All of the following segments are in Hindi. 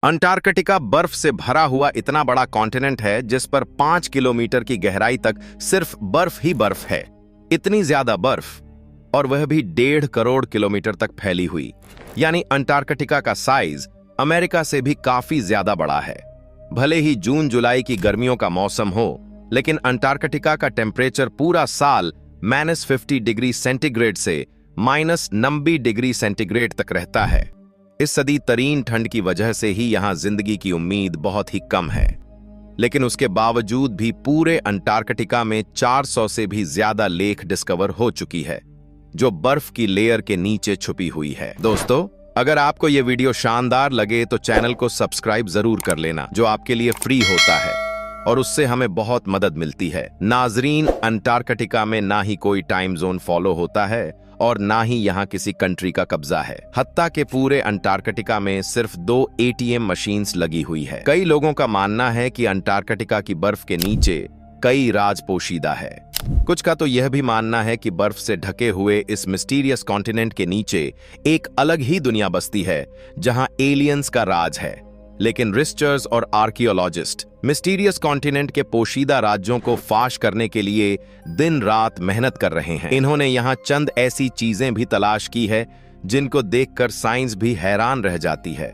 अंटार्कटिका बर्फ से भरा हुआ इतना बड़ा कॉन्टिनेंट है जिस पर 5 किलोमीटर की गहराई तक सिर्फ बर्फ ही बर्फ है। इतनी ज्यादा बर्फ, और वह भी 1.5 करोड़ किलोमीटर तक फैली हुई। यानी अंटार्कटिका का साइज अमेरिका से भी काफी ज्यादा बड़ा है। भले ही जून जुलाई की गर्मियों का मौसम हो, लेकिन अंटार्कटिका का टेम्परेचर पूरा साल -50 डिग्री सेंटीग्रेड से -90 डिग्री सेंटीग्रेड तक रहता है। इस सदी तरीन ठंड की वजह से ही यहां जिंदगी की उम्मीद बहुत ही कम है। लेकिन उसके बावजूद भी पूरे अंटार्कटिका में 400 से भी ज्यादा लेक डिस्कवर हो चुकी है, जो बर्फ की लेयर के नीचे छुपी हुई है। दोस्तों, अगर आपको यह वीडियो शानदार लगे तो चैनल को सब्सक्राइब जरूर कर लेना, जो आपके लिए फ्री होता है और उससे हमें बहुत मदद मिलती है। नाजरीन, अंटार्कटिका में ना ही कोई टाइम जोन फॉलो होता है और ना ही यहाँ किसी कंट्री का कब्जा है। हत्ता के पूरे अंटार्कटिका में सिर्फ 2 ATM मशीन्स लगी हुई है। कई लोगों का मानना है कि अंटार्कटिका की बर्फ के नीचे कई राज पोशीदा है। कुछ का तो यह भी मानना है कि बर्फ से ढके हुए इस मिस्टीरियस कॉन्टिनेंट के नीचे एक अलग ही दुनिया बसती है, जहां एलियंस का राज है। लेकिन रिसर्चर्स और आर्कियोलॉजिस्ट मिस्टीरियस कॉन्टिनेंट के पोशीदा राज्यों को फाश करने के लिए दिन रात मेहनत कर रहे हैं। इन्होंने यहाँ चंद ऐसी चीजें भी तलाश की है जिनको देखकर साइंस भी हैरान रह जाती है।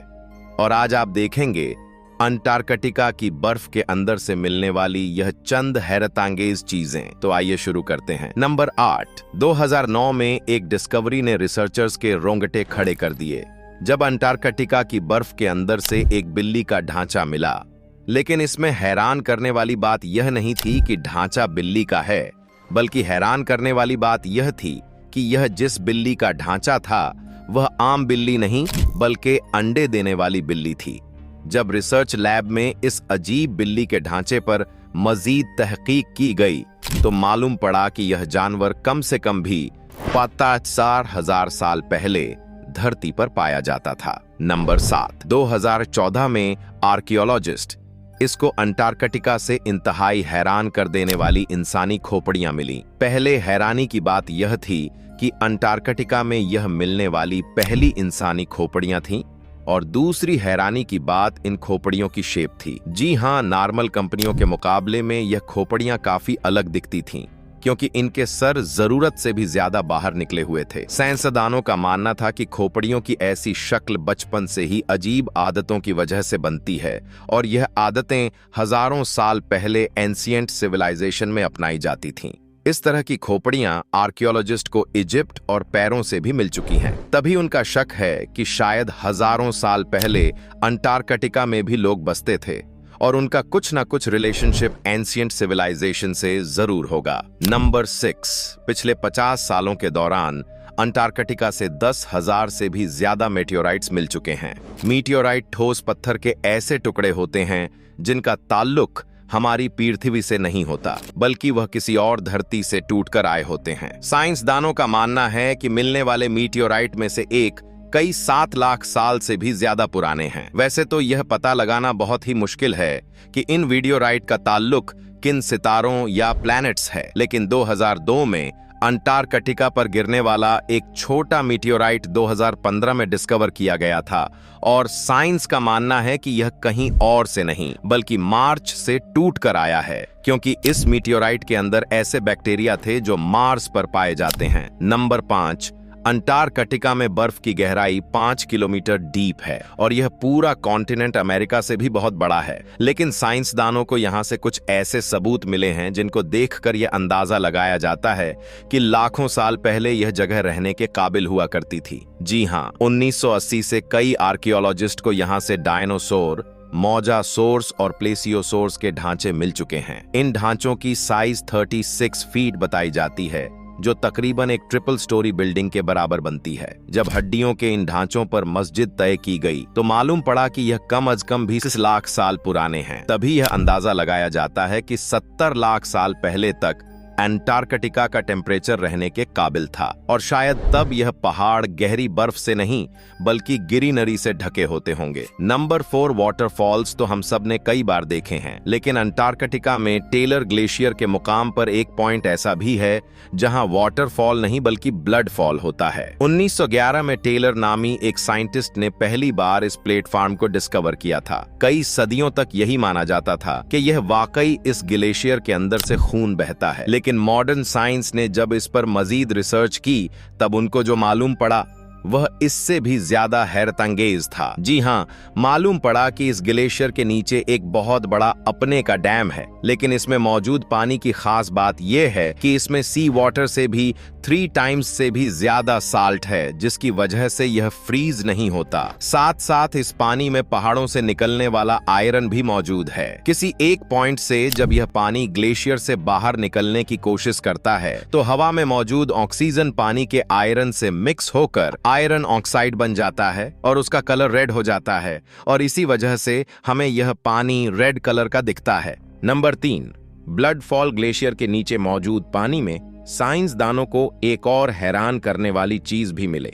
और आज आप देखेंगे अंटार्कटिका की बर्फ के अंदर से मिलने वाली यह चंद हैरतांगेज चीजें। तो आइए शुरू करते हैं। नंबर 8। 2009 में एक डिस्कवरी ने रिसर्चर्स के रोंगटे खड़े कर दिए, जब अंटार्कटिका की बर्फ के अंदर से एक बिल्ली का ढांचा मिला। लेकिन इसमें हैरान करने वाली बात यह नहीं थी कि ढांचा बिल्ली का है, बल्कि हैरान करने वाली बात यह थी कि यह जिस बिल्ली का ढांचा था वह आम बिल्ली नहीं, बल्कि अंडे देने वाली बिल्ली थी। जब रिसर्च लैब में इस अजीब बिल्ली के ढांचे पर मजीद तहकीक की गई तो मालूम पड़ा कि यह जानवर कम से कम भी 50,000 साल पहले धरती पर पाया जाता था। नंबर 7। 2014 में आर्कियोलॉजिस्ट इसको अंटार्कटिका से इंतहाई हैरान कर देने वाली इंसानी खोपड़ियां मिली। पहले हैरानी की बात यह थी कि अंटार्कटिका में यह मिलने वाली पहली इंसानी खोपड़ियां थीं, और दूसरी हैरानी की बात इन खोपड़ियों की शेप थी। जी हां, नॉर्मल कंपनियों के मुकाबले में यह खोपड़ियां काफी अलग दिखती थीं, क्योंकि इनके सर जरूरत से भी ज्यादा बाहर निकले हुए थे। साइंसदानों का मानना था कि खोपड़ियों की ऐसी शक्ल बचपन से ही अजीब आदतों की वजह से बनती है, और यह आदतें हजारों साल पहले एंशिएंट सिविलाइजेशन में अपनाई जाती थीं। इस तरह की खोपड़ियां आर्कियोलॉजिस्ट को इजिप्ट और पैरों से भी मिल चुकी हैं। तभी उनका शक है कि शायद हजारों साल पहले अंटार्कटिका में भी लोग बसते थे, और उनका कुछ ना कुछ रिलेशनशिप एंशिएंट सिविलाइजेशन से जरूर होगा। नंबर 6। पिछले 50 सालों के दौरान अंटार्कटिका से 10,000 से भी ज्यादा मेटियोराइट्स मिल चुके हैं। मीटियोराइट ठोस पत्थर के ऐसे टुकड़े होते हैं जिनका ताल्लुक हमारी पृथ्वी से नहीं होता, बल्कि वह किसी और धरती से टूटकर आए होते हैं। साइंसदानों का मानना है कि मिलने वाले मीटियोराइट में से एक कई 7 लाख साल से भी ज्यादा पुराने हैं। वैसे तो यह पता लगाना बहुत ही मुश्किल है कि इन मीटियोराइट का ताल्लुक किन सितारों या प्लैनेट्स है, लेकिन 2002 में अंटार्कटिका पर गिरने वाला एक छोटा मीटियोराइट 2015 में डिस्कवर किया गया था, और साइंस का मानना है कि यह कहीं और से नहीं बल्कि मार्स से टूट कर आया है, क्योंकि इस मीटियोराइट के अंदर ऐसे बैक्टीरिया थे जो मार्स पर पाए जाते हैं। नंबर 5। अंटार्कटिका में बर्फ की गहराई 5 किलोमीटर डीप है, और यह पूरा कॉन्टिनेंट अमेरिका से भी बहुत बड़ा है। लेकिन साइंसदानों को यहाँ से कुछ ऐसे सबूत मिले हैं जिनको देखकर यह अंदाजा लगाया जाता है कि लाखों साल पहले यह जगह रहने के काबिल हुआ करती थी। जी हाँ, 1980 से कई आर्कियोलॉजिस्ट को यहाँ से डायनासोर, मोजासोर्स और प्लेसियोसोर्स के ढांचे मिल चुके हैं। इन ढांचों की साइज 36 फीट बताई जाती है, जो तकरीबन एक ट्रिपल स्टोरी बिल्डिंग के बराबर बनती है। जब हड्डियों के इन ढांचों पर मस्जिद तय की गई तो मालूम पड़ा कि यह कम अज कम 20 लाख साल पुराने हैं। तभी यह अंदाजा लगाया जाता है कि 70 लाख साल पहले तक अंटार्कटिका का टेम्परेचर रहने के काबिल था, और शायद तब यह पहाड़ गहरी बर्फ से नहीं बल्कि ग्रीनरी से ढके होते होंगे। नंबर 4, वाटरफॉल्स तो हम सब ने कई बार देखे हैं, लेकिन अंटार्कटिका में टेलर ग्लेशियर के मुकाम पर एक पॉइंट ऐसा भी है जहां वाटरफॉल नहीं बल्कि ब्लड फॉल होता है। 1911 में टेलर नामी एक साइंटिस्ट ने पहली बार इस प्लेटफॉर्म को डिस्कवर किया था। कई सदियों तक यही माना जाता था कि यह वाकई इस ग्लेशियर के अंदर से खून बहता है, लेकिन मॉडर्न साइंस ने जब इस पर मजीद रिसर्च की तब उनको जो मालूम पड़ा वह इससे भी ज्यादा हैरतअंगेज था। जी हाँ, मालूम पड़ा कि इस ग्लेशियर के नीचे एक बहुत बड़ा अपने का डैम है, लेकिन इसमें मौजूद पानी की खास बात यह है कि इसमें सी वाटर से भी 3 टाइम्स से भी ज्यादा साल्ट है, जिसकी वजह से यह फ्रीज नहीं होता। साथ साथ इस पानी में पहाड़ों से निकलने वाला आयरन भी मौजूद है। किसी एक पॉइंट से जब यह पानी ग्लेशियर से बाहर निकलने की कोशिश करता है तो हवा में मौजूद ऑक्सीजन पानी के आयरन से मिक्स होकर आयरन ऑक्साइड बन जाता है और उसका कलर रेड हो जाता है, और इसी वजह से हमें यह पानी रेड कलर का दिखता है। नंबर 3, ब्लड फॉल ग्लेशियर के नीचे मौजूद पानी में साइंसदानों को एक और हैरान करने वाली चीज भी मिले।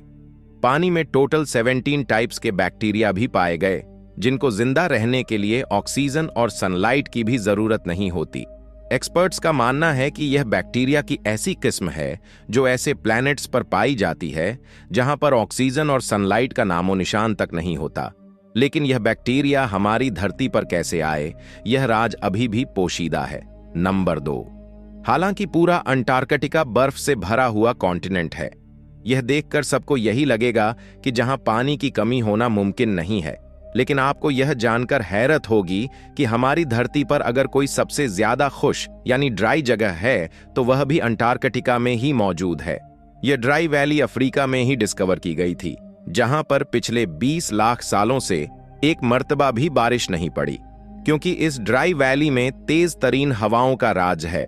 पानी में टोटल 17 टाइप्स के बैक्टीरिया भी पाए गए, जिनको जिंदा रहने के लिए ऑक्सीजन और सनलाइट की भी जरूरत नहीं होती। एक्सपर्ट्स का मानना है कि यह बैक्टीरिया की ऐसी किस्म है जो ऐसे प्लैनेट्स पर पाई जाती है जहां पर ऑक्सीजन और सनलाइट का नामो निशान तक नहीं होता। लेकिन यह बैक्टीरिया हमारी धरती पर कैसे आए, यह राज अभी भी पोशीदा है। नंबर 2, हालांकि पूरा अंटार्कटिका बर्फ से भरा हुआ कॉन्टिनेंट है, यह देखकर सबको यही लगेगा कि जहां पानी की कमी होना मुमकिन नहीं है, लेकिन आपको यह जानकर हैरत होगी कि हमारी धरती पर अगर कोई सबसे ज्यादा खुश यानी ड्राई जगह है तो वह भी अंटार्कटिका में ही मौजूद है। यह ड्राई वैली अफ्रीका में ही डिस्कवर की गई थी, जहां पर पिछले 20 लाख सालों से एक मर्तबा भी बारिश नहीं पड़ी, क्योंकि इस ड्राई वैली में तेज तरीन हवाओं का राज है,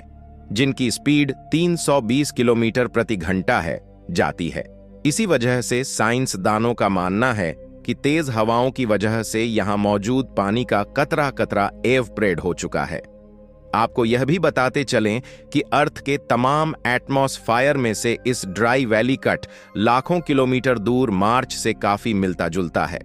जिनकी स्पीड 320 किलोमीटर प्रति घंटा है जाती है। इसी वजह से साइंसदानों का मानना है कि तेज हवाओं की वजह से यहां मौजूद पानी का कतरा कतरा एवप्रेड हो चुका है। आपको यह भी बताते चलें कि अर्थ के तमाम एटमॉस्फेयर में से इस ड्राई वैली कट लाखों किलोमीटर दूर मार्च से काफी मिलता जुलता है।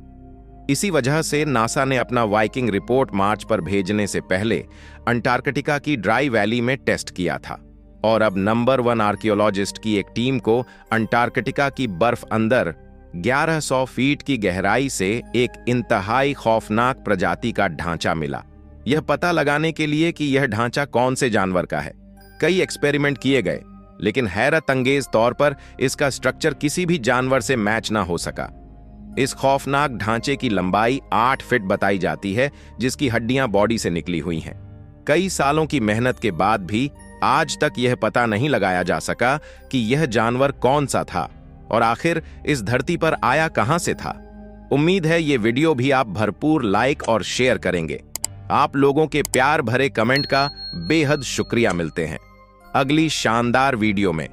इसी वजह से नासा ने अपना वाइकिंग रिपोर्ट मार्च पर भेजने से पहले अंटार्कटिका की ड्राई वैली में टेस्ट किया था, और अब नंबर 1 आर्कियोलॉजिस्ट की एक टीम को अंटार्कटिका की बर्फ अंदर 1100 फीट की गहराई से एक इंतहाई खौफनाक प्रजाति का ढांचा मिला। यह पता लगाने के लिए कि यह ढांचा कौन से जानवर का है, कई एक्सपेरिमेंट किए गए, लेकिन हैरत अंगेज तौर पर इसका स्ट्रक्चर किसी भी जानवर से मैच ना हो सका। इस खौफनाक ढांचे की लंबाई 8 फीट बताई जाती है, जिसकी हड्डियां बॉडी से निकली हुई हैं। कई सालों की मेहनत के बाद भी आज तक यह पता नहीं लगाया जा सका कि यह जानवर कौन सा था और आखिर इस धरती पर आया कहां से था। उम्मीद है ये वीडियो भी आप भरपूर लाइक और शेयर करेंगे। आप लोगों के प्यार भरे कमेंट का बेहद शुक्रिया। मिलते हैं अगली शानदार वीडियो में।